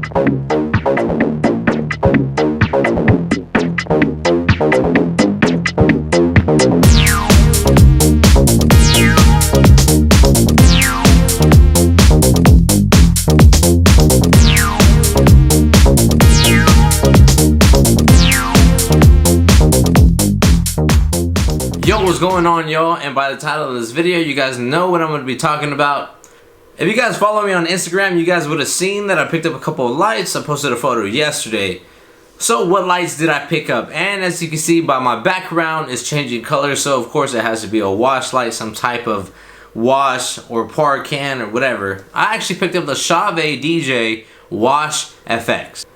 Yo, what's going on, y'all? And by the title of this video, you guys know what I'm going to be talking about. If you guys follow me on Instagram, you guys would have seen that I picked up a couple of lights. I posted a photo yesterday. So what lights did I pick up? And as you can see by my background, it's changing color, so of course it has to be a wash light, some type of wash or par can or whatever. I actually picked up the Chauvet DJ Wash FX.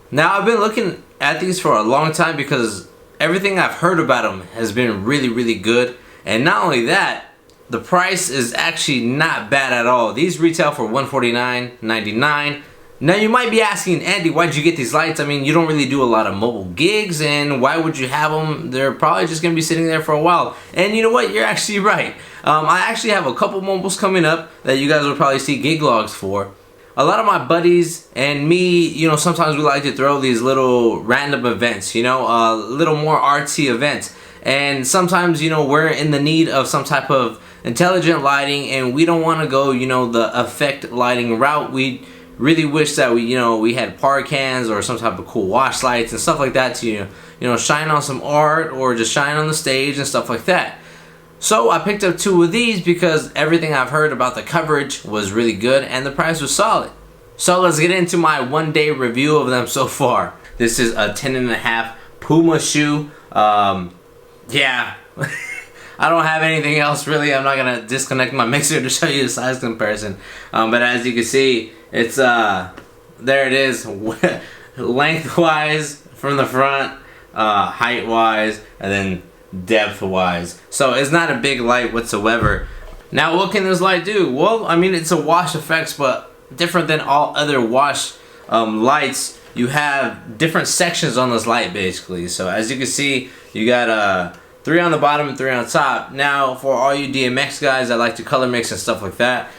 Now I've been looking at these for a long time because everything I've heard about them has been really good. And not only that, the price is actually not bad at all. These retail for $149.99. Now you might be asking, Andy, why'd you get these lights? I mean, you don't really do a lot of mobile gigs, and why would you have them? They're probably just gonna be sitting there for a while. And you know what? You're actually right. I actually have a couple mobiles coming up that you guys will probably see gig logs for. A lot of my buddies and me, you know, sometimes we like to throw these little random events, you know, little more artsy events. And sometimes, you know, we're in the need of some type of intelligent lighting, and we don't want to go, you know, the effect lighting route. We really wish that we had par cans or some type of cool wash lights and stuff like that to, you know, shine on some art or just shine on the stage and stuff like that. So I picked up two of these because everything I've heard about the coverage was really good and the price was solid. So let's get into my one-day review of them so far. This is a 10.5 Puma shoe. Yeah. I don't have anything else really. I'm not gonna disconnect my mixer to show you the size comparison. But as you can see, it's there it is, lengthwise from the front, height-wise, and then depth-wise. So it's not a big light whatsoever. Now, what can this light do? Well, I mean, it's a wash effects, but different than all other wash lights. You have different sections on this light, basically. So as you can see, you got 3 on the bottom and 3 on top. Now, for all you DMX guys that like to color mix and stuff like that,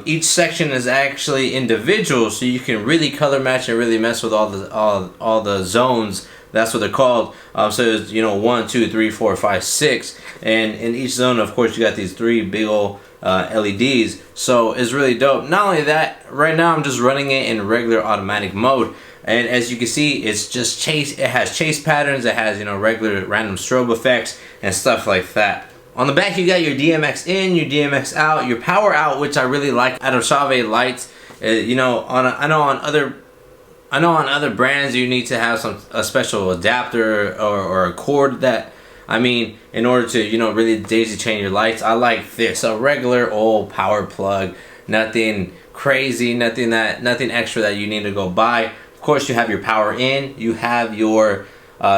each section is actually individual, so you can really color match and really mess with all the zones. That's what they're called. So it's, you know, 1, 2, 3, 4, 5, 6, and in each zone, of course, you got these 3 big old LEDs. So it's really dope. Not only that, right now I'm just running it in regular automatic mode. And as you can see, it's just chase. It has chase patterns. It has, you know, regular random strobe effects and stuff like that. On the back, you got your DMX in, your DMX out, your power out, which I really like out of Chauvet lights. You know, I know on other brands you need to have a special adapter or a cord that, I mean, in order to, you know, really daisy chain your lights. I like this, a regular old power plug, nothing crazy, nothing extra that you need to go buy. Of course, you have your power in, you have your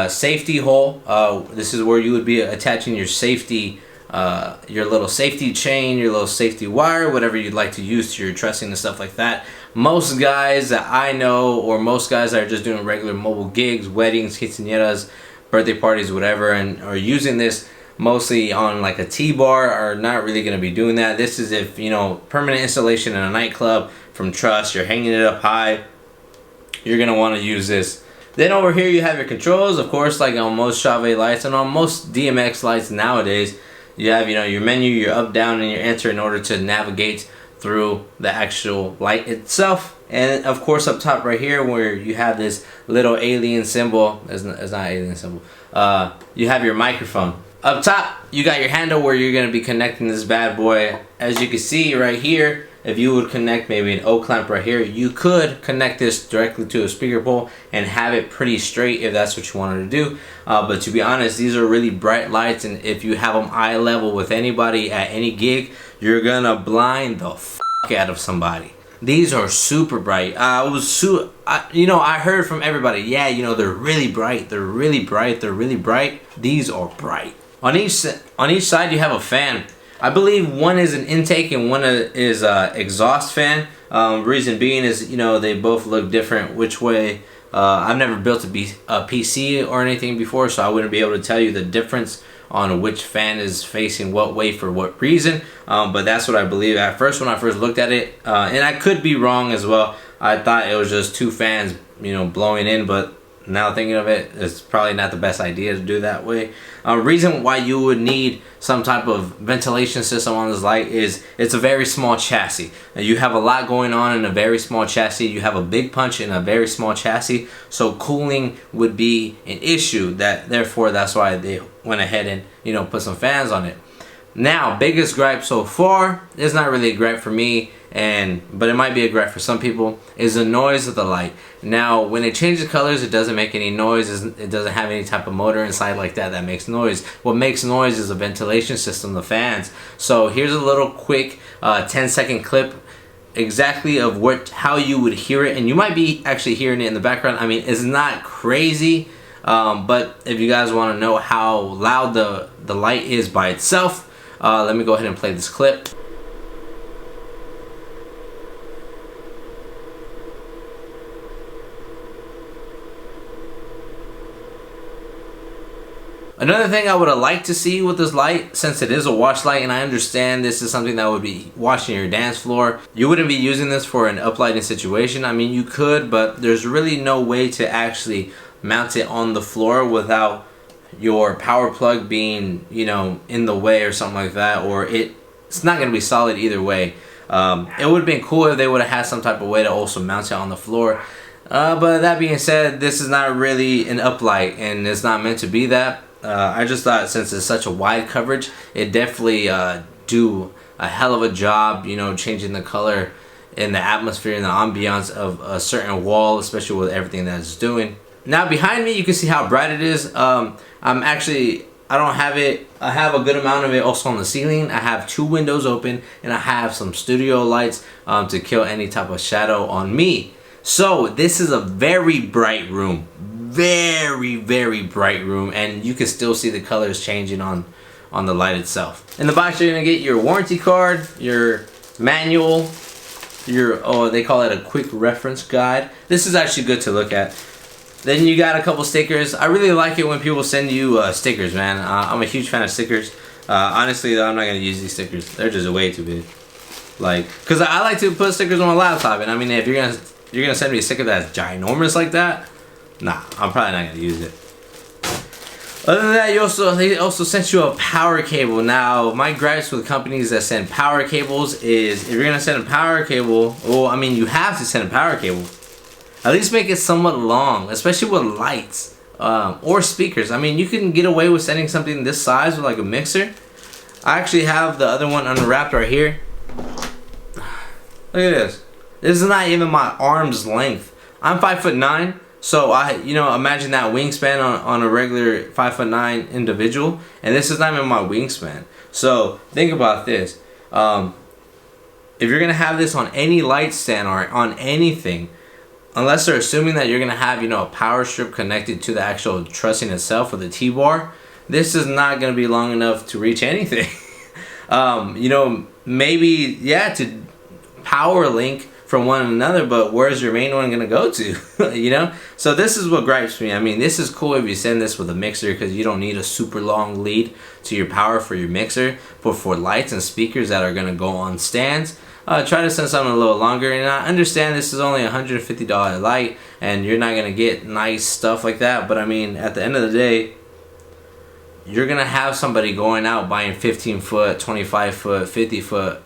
safety hole. This is where you would be attaching your safety, your little safety chain, your little safety wire, whatever you'd like to use to your trussing and stuff like that. Most guys that I know, or most guys that are just doing regular mobile gigs, weddings, quinceañeras, birthday parties, whatever, and are using this mostly on like a T-bar, are not really going to be doing that. This is if, you know, permanent installation in a nightclub from truss, you're hanging it up high, you're going to want to use this. Then over here you have your controls, of course, like on most Chauvet lights and on most DMX lights nowadays. You have, you know, your menu, your up, down, and your enter in order to navigate through the actual light itself. And of course up top right here where you have this little alien symbol, it's not an alien symbol, you have your microphone. Up top you got your handle where you're going to be connecting this bad boy. As you can see right here, if you would connect maybe an O clamp right here, you could connect this directly to a speaker pole and have it pretty straight if that's what you wanted to do. But to be honest, these are really bright lights, and if you have them eye level with anybody at any gig, you're gonna blind the fuck out of somebody. These are super bright. You know, I heard from everybody, yeah, you know, they're really bright, they're really bright, they're really bright. These are bright. On each side you have a fan. I believe one is an intake and one is exhaust fan. Reason being is, you know, they both look different which way. I've never built a PC or anything before, so I wouldn't be able to tell you the difference on which fan is facing what way for what reason. But that's what I believe at first when I first looked at it. And I could be wrong as well. I thought it was just two fans, you know, blowing in, but now thinking of it, it's probably not the best idea to do that way. Reason why you would need some type of ventilation system on this light is it's a very small chassis. You have a lot going on in a very small chassis. You have a big punch in a very small chassis, so cooling would be an issue. Therefore that's why they went ahead and, you know, put some fans on it. Now, biggest gripe so far, it's not really a gripe for me, but it might be a gripe for some people, is the noise of the light. Now, when it changes colors, it doesn't make any noise. It doesn't have any type of motor inside like that makes noise. What makes noise is a ventilation system, the fans. So here's a little quick 10-second clip exactly of how you would hear it, and you might be actually hearing it in the background. I mean, it's not crazy, but if you guys want to know how loud the light is by itself, let me go ahead and play this clip. Another thing I would have liked to see with this light, since it is a wash light, and I understand this is something that would be washing your dance floor, you wouldn't be using this for an uplighting situation. I mean, you could, but there's really no way to actually mount it on the floor without your power plug being, you know, in the way or something like that, or it's not going to be solid either way. It would have been cool if they would have had some type of way to also mount it on the floor. But that being said, this is not really an uplight, and it's not meant to be that. I just thought since it's such a wide coverage, it definitely do a hell of a job, you know, changing the color in the atmosphere and the ambiance of a certain wall, especially with everything that it's doing. Now behind me, you can see how bright it is. I don't have it. I have a good amount of it also on the ceiling. I have 2 windows open, and I have some studio lights to kill any type of shadow on me. So this is a very bright room. Very, very bright room, and you can still see the colors changing on the light itself. In the box, you're gonna get your warranty card, your manual, they call it a quick reference guide. This is actually good to look at. Then you got a couple stickers. I really like it when people send you stickers, man. I'm a huge fan of stickers. Honestly though, I'm not gonna use these stickers. They're just way too big. Like, cause I like to put stickers on my laptop, and I mean, if you're gonna send me a sticker that's ginormous like that, nah, I'm probably not gonna use it. Other than that, they also sent you a power cable. Now, my gripes with companies that send power cables is, if you're gonna send a power cable, well, I mean, you have to send a power cable. At least make it somewhat long, especially with lights or speakers. I mean, you can get away with sending something this size with like a mixer. I actually have the other one unwrapped right here. Look at this. This is not even my arm's length. I'm 5'9". So imagine that wingspan on a regular 5'9" individual, and this is not even my wingspan. So think about this. If you're gonna have this on any light stand or on anything, unless they're assuming that you're gonna have a power strip connected to the actual trussing itself or the T-bar, this is not gonna be long enough to reach anything. Maybe to power link from one another, but where's your main one gonna go to? So this is what gripes me. I mean, this is cool if you send this with a mixer, because you don't need a super long lead to your power for your mixer, but for lights and speakers that are gonna go on stands, try to send something a little longer. And I understand this is only a $150 light and you're not gonna get nice stuff like that, but I mean, at the end of the day, you're gonna have somebody going out buying 15-foot, 25-foot, 50-foot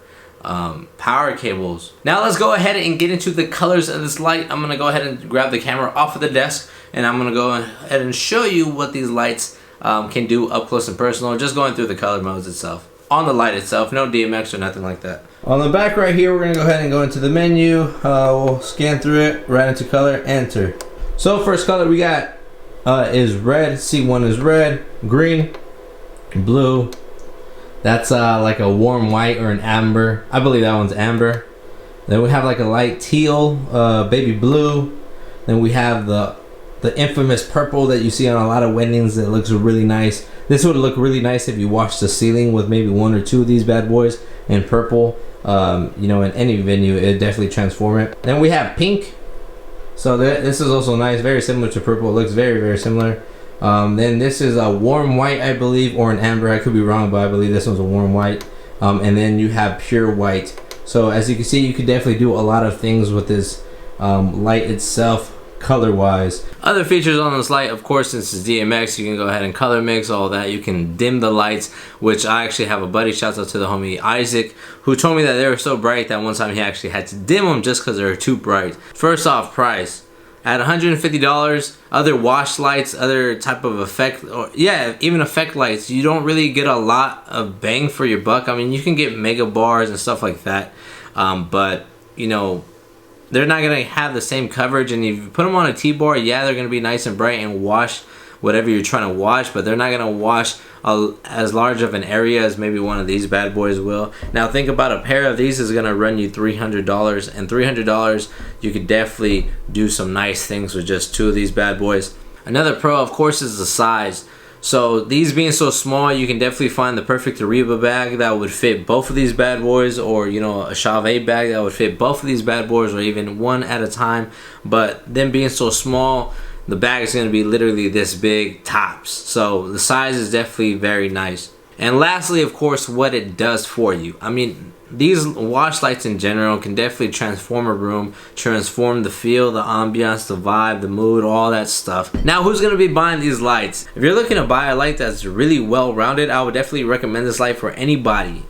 power cables. Now let's go ahead and get into the colors of this light. I'm gonna go ahead and grab the camera off of the desk, and I'm gonna go ahead and show you what these lights can do up close and personal, just going through the color modes itself. On the light itself, no DMX or nothing like that. On the back right here, we're gonna go ahead and go into the menu. We'll scan through it, right into color, enter. So first color we got is red. C1 is red, green, blue. That's like a warm white or an amber. I believe that one's amber. Then we have like a light teal, baby blue. Then we have the infamous purple that you see on a lot of weddings that looks really nice. This would look really nice if you washed the ceiling with maybe 1 or 2 of these bad boys in purple. In any venue, it definitely transform it. Then we have pink. So this is also nice, very similar to purple. It looks very, very similar. Then this is a warm white, I believe, or an amber. I could be wrong, but I believe this one's a warm white. And then you have pure white. So as you can see, you could definitely do a lot of things with this light itself color wise. Other features on this light, of course, since it's DMX, you can go ahead and color mix all that. You can dim the lights, which I actually have a buddy, shouts out to the homie Isaac, who told me that they were so bright that one time he actually had to dim them just because they were too bright. First off, price. At $150, other wash lights, other type of effect, or yeah, even effect lights, you don't really get a lot of bang for your buck. I mean, you can get mega bars and stuff like that, but you know, they're not gonna have the same coverage. And if you put them on a T-bar, yeah, they're gonna be nice and bright and wash whatever you're trying to wash, but they're not gonna wash as large of an area as maybe one of these bad boys will. Now think about a pair of these is gonna run you $300, and $300 you could definitely do some nice things with just two of these bad boys. Another pro, of course, is the size. So these being so small, you can definitely find the perfect Ariba bag that would fit both of these bad boys, or you know, a Chauvet bag that would fit both of these bad boys, or even one at a time. But them being so small, the bag is going to be literally this big tops. So the size is definitely very nice. And lastly, of course, what it does for you. I mean, these wash lights in general can definitely transform a room, transform the feel, the ambiance, the vibe, the mood, all that stuff. Now, who's going to be buying these lights? If you're looking to buy a light that's really well-rounded, I would definitely recommend this light for anybody,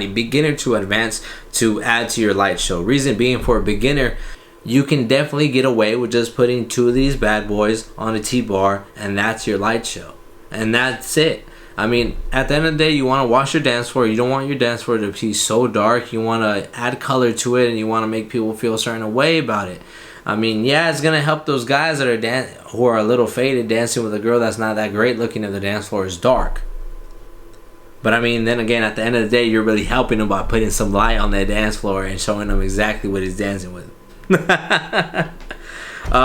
beginner to advanced, to add to your light show. Reason being, for a beginner, you can definitely get away with just putting two of these bad boys on a T-bar, and that's your light show. And that's it. I mean, at the end of the day, you want to wash your dance floor. You don't want your dance floor to be so dark. You want to add color to it, and you want to make people feel a certain way about it. I mean, yeah, it's going to help those guys that are who are a little faded dancing with a girl that's not that great looking if the dance floor is dark. But I mean, then again, at the end of the day, you're really helping them by putting some light on that dance floor and showing them exactly what he's dancing with.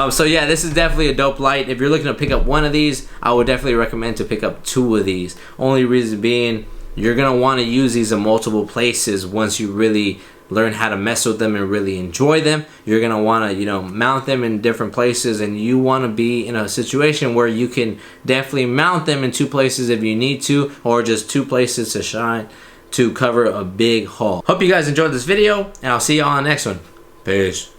So yeah, this is definitely a dope light. If you're looking to pick up one of these, I would definitely recommend to pick up two of these. Only reason being, you're gonna want to use these in multiple places once you really learn how to mess with them and really enjoy them. You're gonna want to, you know, mount them in different places, and you want to be in a situation where you can definitely mount them in two places if you need to, or just two places to shine to cover a big haul. Hope you guys enjoyed this video, and I'll see you all on the next one. Peace.